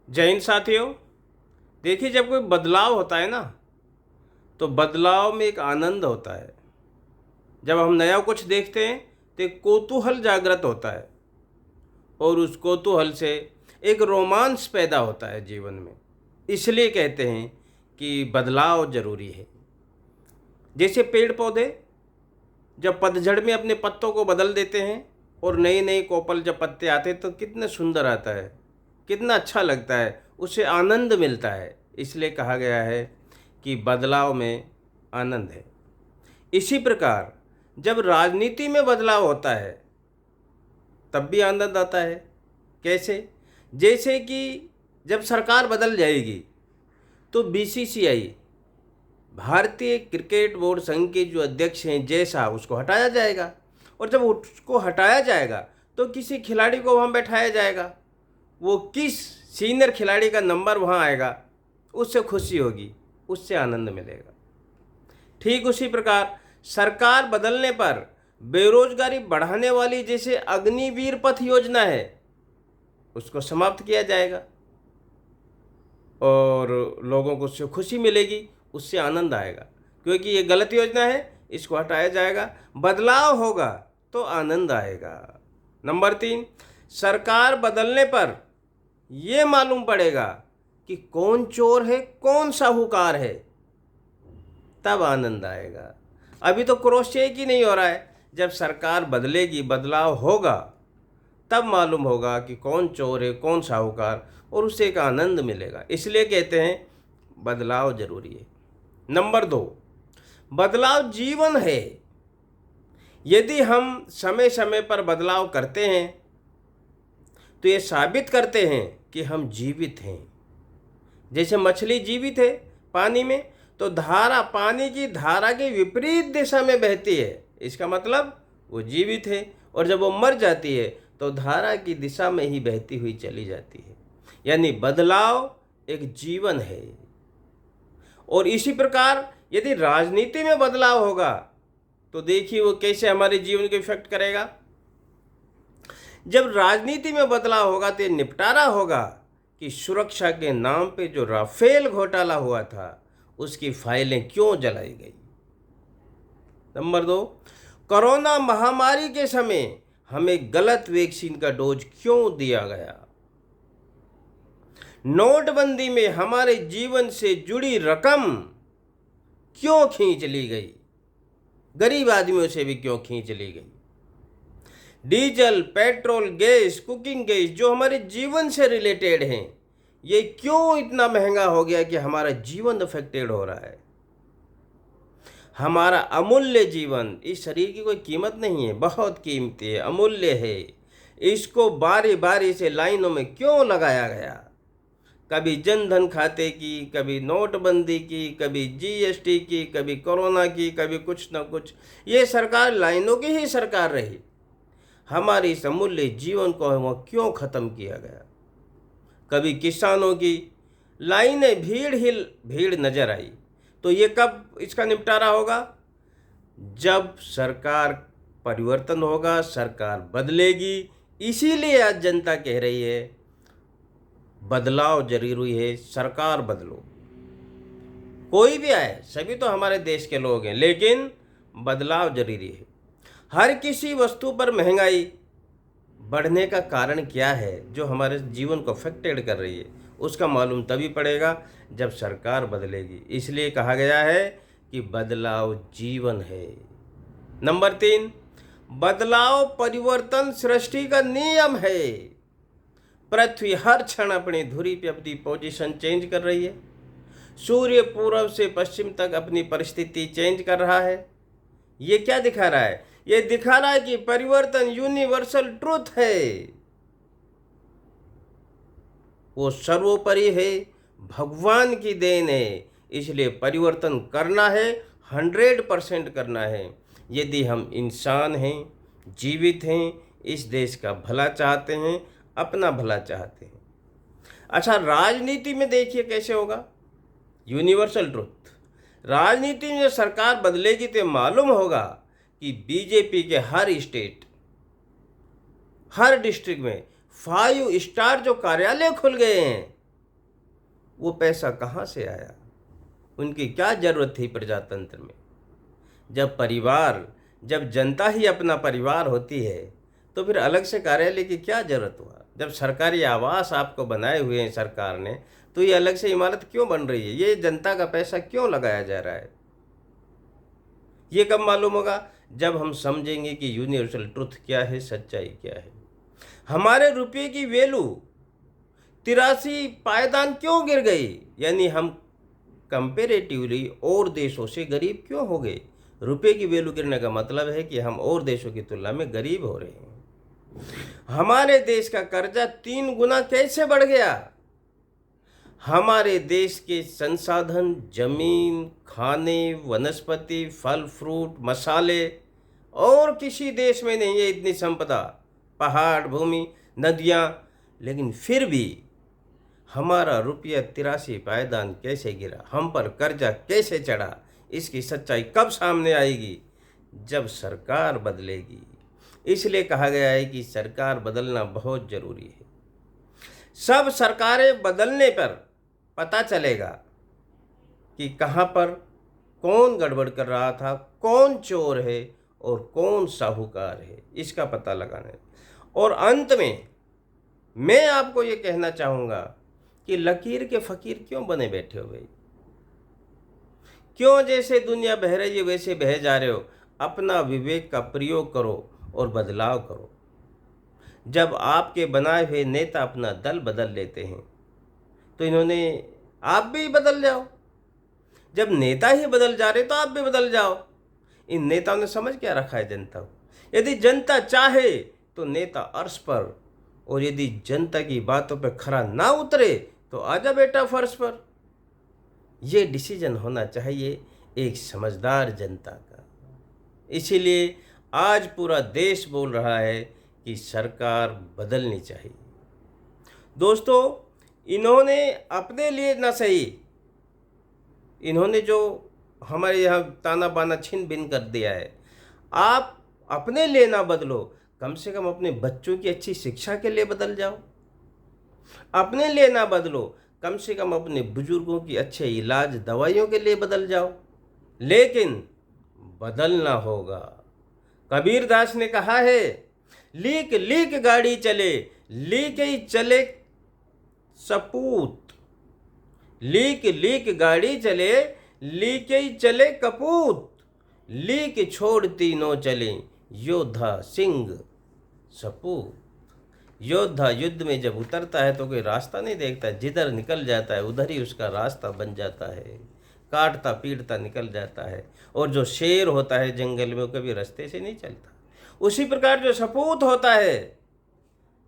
जय हिंद साथियों। देखिए, जब कोई बदलाव होता है ना, तो बदलाव में एक आनंद होता है। जब हम नया कुछ देखते हैं तो एक कौतूहल जागृत होता है और उस कौतूहल से एक रोमांच पैदा होता है जीवन में। इसलिए कहते हैं कि बदलाव जरूरी है। जैसे पेड़ पौधे जब पतझड़ में अपने पत्तों को बदल देते हैं और नए नए कोपल जब पत्ते आते हैं तो कितना सुंदर आता है, कितना अच्छा लगता है, उससे आनंद मिलता है। इसलिए कहा गया है कि बदलाव में आनंद है। इसी प्रकार जब राजनीति में बदलाव होता है तब भी आनंद आता है। कैसे? जैसे कि जब सरकार बदल जाएगी तो बीसीसीआई, भारतीय क्रिकेट बोर्ड संघ के जो अध्यक्ष हैं जय शाह, उसको हटाया जाएगा। और जब उसको हटाया जाएगा तो किसी खिलाड़ी को वहाँ बैठाया जाएगा। वो किस सीनियर खिलाड़ी का नंबर वहाँ आएगा, उससे खुशी होगी, उससे आनंद मिलेगा। ठीक उसी प्रकार सरकार बदलने पर बेरोजगारी बढ़ाने वाली जैसे अग्निवीर पथ योजना है, उसको समाप्त किया जाएगा और लोगों को उससे खुशी मिलेगी, उससे आनंद आएगा। क्योंकि ये गलत योजना है, इसको हटाया जाएगा, बदलाव होगा तो आनंद आएगा। नंबर 3, सरकार बदलने पर ये मालूम पड़ेगा कि कौन चोर है कौन साहूकार है, तब आनंद आएगा। अभी तो क्रॉस चेक ही नहीं हो रहा है। जब सरकार बदलेगी, बदलाव होगा, तब मालूम होगा कि कौन चोर है कौन साहूकार, और उससे एक आनंद मिलेगा। इसलिए कहते हैं बदलाव जरूरी है। नंबर 2, बदलाव जीवन है। यदि हम समय समय पर बदलाव करते हैं तो ये साबित करते हैं कि हम जीवित हैं। जैसे मछली जीवित है पानी में, तो धारा, पानी की धारा के विपरीत दिशा में बहती है, इसका मतलब वो जीवित है। और जब वो मर जाती है तो धारा की दिशा में ही बहती हुई चली जाती है। यानी बदलाव एक जीवन है। और इसी प्रकार यदि राजनीति में बदलाव होगा तो देखिए वो कैसे हमारे जीवन को इफेक्ट करेगा। जब राजनीति में बदलाव होगा तो निपटारा होगा कि सुरक्षा के नाम पे जो राफेल घोटाला हुआ था उसकी फाइलें क्यों जलाई गई। नंबर 2, कोरोना महामारी के समय हमें गलत वैक्सीन का डोज क्यों दिया गया। नोटबंदी में हमारे जीवन से जुड़ी रकम क्यों खींच ली गई, गरीब आदमियों से भी क्यों खींच ली गई। Diesel, petrol, gas, cooking gas जो हमारे जीवन से रिलेटेड हैं, ये क्यों इतना महंगा हो गया कि हमारा जीवन अफेक्टेड हो रहा है। हमारा अमूल्य जीवन, इस शरीर की कोई कीमत नहीं है, बहुत कीमती है, अमूल्य है। इसको बारी बारी से लाइनों में क्यों लगाया गया। कभी जनधन खाते की, कभी नोटबंदी की, कभी जीएसटी की, कभी कोरोना की, कभी कुछ ना कुछ। ये सरकार लाइनों की ही सरकार रही। हमारे इस अमूल्य जीवन को वो क्यों ख़त्म किया गया। कभी किसानों की लाइनें, भीड़ नजर आई। तो ये कब इसका निपटारा होगा? जब सरकार परिवर्तन होगा, सरकार बदलेगी। इसीलिए आज जनता कह रही है बदलाव जरूरी है, सरकार बदलो। कोई भी आए, सभी तो हमारे देश के लोग हैं, लेकिन बदलाव जरूरी है। हर किसी वस्तु पर महंगाई बढ़ने का कारण क्या है जो हमारे जीवन को अफेक्टेड कर रही है, उसका मालूम तभी पड़ेगा जब सरकार बदलेगी। इसलिए कहा गया है कि बदलाव जीवन है। नंबर 3, बदलाव परिवर्तन सृष्टि का नियम है। पृथ्वी हर क्षण अपनी धुरी पे अपनी पोजीशन चेंज कर रही है। सूर्य पूर्व से पश्चिम तक अपनी परिस्थिति चेंज कर रहा है। ये क्या दिखा रहा है? ये दिखा रहा है कि परिवर्तन यूनिवर्सल ट्रूथ है, वो सर्वोपरि है, भगवान की देन है। इसलिए परिवर्तन करना है, 100% करना है। यदि हम इंसान हैं, जीवित हैं, इस देश का भला चाहते हैं, अपना भला चाहते हैं। अच्छा, राजनीति में देखिए कैसे होगा। यूनिवर्सल ट्रूथ, राजनीति में सरकार बदलेगी तो मालूम होगा कि बीजेपी के हर स्टेट, हर डिस्ट्रिक्ट में 5 स्टार जो कार्यालय खुल गए हैं, वो पैसा कहाँ से आया, उनकी क्या ज़रूरत थी प्रजातंत्र में। जब जनता ही अपना परिवार होती है तो फिर अलग से कार्यालय की क्या ज़रूरत हुआ। जब सरकारी आवास आपको बनाए हुए हैं सरकार ने, तो ये अलग से इमारत क्यों बन रही है, ये जनता का पैसा क्यों लगाया जा रहा है। ये कब मालूम होगा, जब हम समझेंगे कि यूनिवर्सल ट्रुथ क्या है, सच्चाई क्या है। हमारे रुपये की वैल्यू 83 पायदान क्यों गिर गई, यानी हम कंपेरेटिवली और देशों से गरीब क्यों हो गए। रुपये की वैल्यू गिरने का मतलब है कि हम और देशों की तुलना में गरीब हो रहे हैं। हमारे देश का कर्जा 3 गुना कैसे बढ़ गया। हमारे देश के संसाधन, जमीन, खाने, वनस्पति, फल फ्रूट, मसाले और किसी देश में नहीं है इतनी संपदा, पहाड़, भूमि, नदियाँ, लेकिन फिर भी हमारा रुपया 83 पायदान कैसे गिरा, हम पर कर्जा कैसे चढ़ा। इसकी सच्चाई कब सामने आएगी, जब सरकार बदलेगी। इसलिए कहा गया है कि सरकार बदलना बहुत ज़रूरी है। सब सरकारें बदलने पर पता चलेगा कि कहाँ पर कौन गड़बड़ कर रहा था, कौन चोर है और कौन साहूकार है, इसका पता लगाना है। और अंत में मैं आपको ये कहना चाहूँगा कि लकीर के फ़कीर क्यों बने बैठे हो भाई। क्यों जैसे दुनिया बह रही है वैसे बह जा रहे हो। अपना विवेक का प्रयोग करो और बदलाव करो। जब आपके बनाए हुए नेता अपना दल बदल लेते हैं तो इन्होंने आप भी बदल जाओ। जब नेता ही बदल जा रहे तो आप भी बदल जाओ। इन नेताओं ने समझ क्या रखा है जनता को। यदि जनता चाहे तो नेता अर्श पर, और यदि जनता की बातों पर खरा ना उतरे तो आजा बेटा फर्श पर। ये डिसीजन होना चाहिए एक समझदार जनता का। इसीलिए आज पूरा देश बोल रहा है कि सरकार बदलनी चाहिए। दोस्तों, इन्होंने अपने लिए ना सही, इन्होंने जो हमारे यहाँ ताना बाना छिन भिन कर दिया है, आप अपने लिए ना बदलो, कम से कम अपने बच्चों की अच्छी शिक्षा के लिए बदल जाओ। अपने लिए ना बदलो, कम से कम अपने बुजुर्गों की अच्छे इलाज दवाइयों के लिए बदल जाओ, लेकिन बदलना होगा। कबीर दास ने कहा है, लीक लीक गाड़ी चले, लीक ही चले सपूत। लीक लीक गाड़ी चले, लीक ही चले कपूत। लीक छोड़ तीनों चले, योद्धा सिंह सपूत। योद्धा युद्ध में जब उतरता है तो कोई रास्ता नहीं देखता, जिधर निकल जाता है उधर ही उसका रास्ता बन जाता है, काटता पीटता निकल जाता है। और जो शेर होता है जंगल में, वो कभी रास्ते से नहीं चलता। उसी प्रकार जो सपूत होता है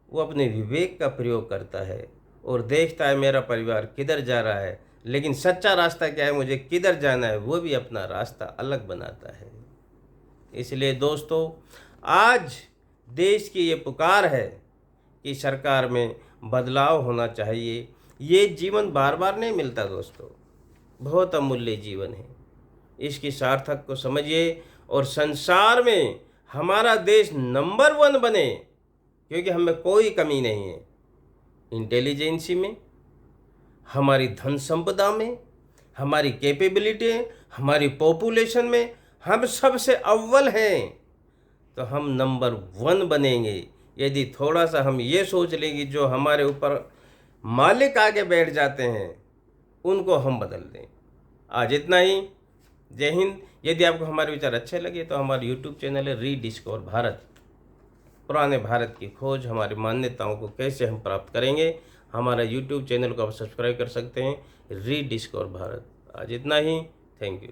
वो अपने विवेक का प्रयोग करता है और देखता है मेरा परिवार किधर जा रहा है, लेकिन सच्चा रास्ता क्या है, मुझे किधर जाना है, वो भी अपना रास्ता अलग बनाता है। इसलिए दोस्तों, आज देश की ये पुकार है कि सरकार में बदलाव होना चाहिए। ये जीवन बार बार नहीं मिलता दोस्तों, बहुत अमूल्य जीवन है। इसकी सार्थक को समझिए और संसार में हमारा देश नंबर 1 बने, क्योंकि हमें कोई कमी नहीं है। इंटेलिजेंसी में, हमारी धन संपदा में, हमारी कैपेबिलिटी, हमारी पॉपुलेशन में हम सबसे अव्वल हैं। तो हम नंबर 1 बनेंगे यदि थोड़ा सा हम ये सोच लेंगे जो हमारे ऊपर मालिक आके बैठ जाते हैं उनको हम बदल दें। आज इतना ही। जय हिंद। यदि आपको हमारे विचार अच्छे लगे तो हमारे यूट्यूब चैनल है रीडिस्कवर भारत। पुराने भारत की खोज, हमारी मान्यताओं को कैसे हम प्राप्त करेंगे, हमारा यूट्यूब चैनल को आप सब्सक्राइब कर सकते हैं, रीडिस्कवर भारत। आज इतना ही। Thank you.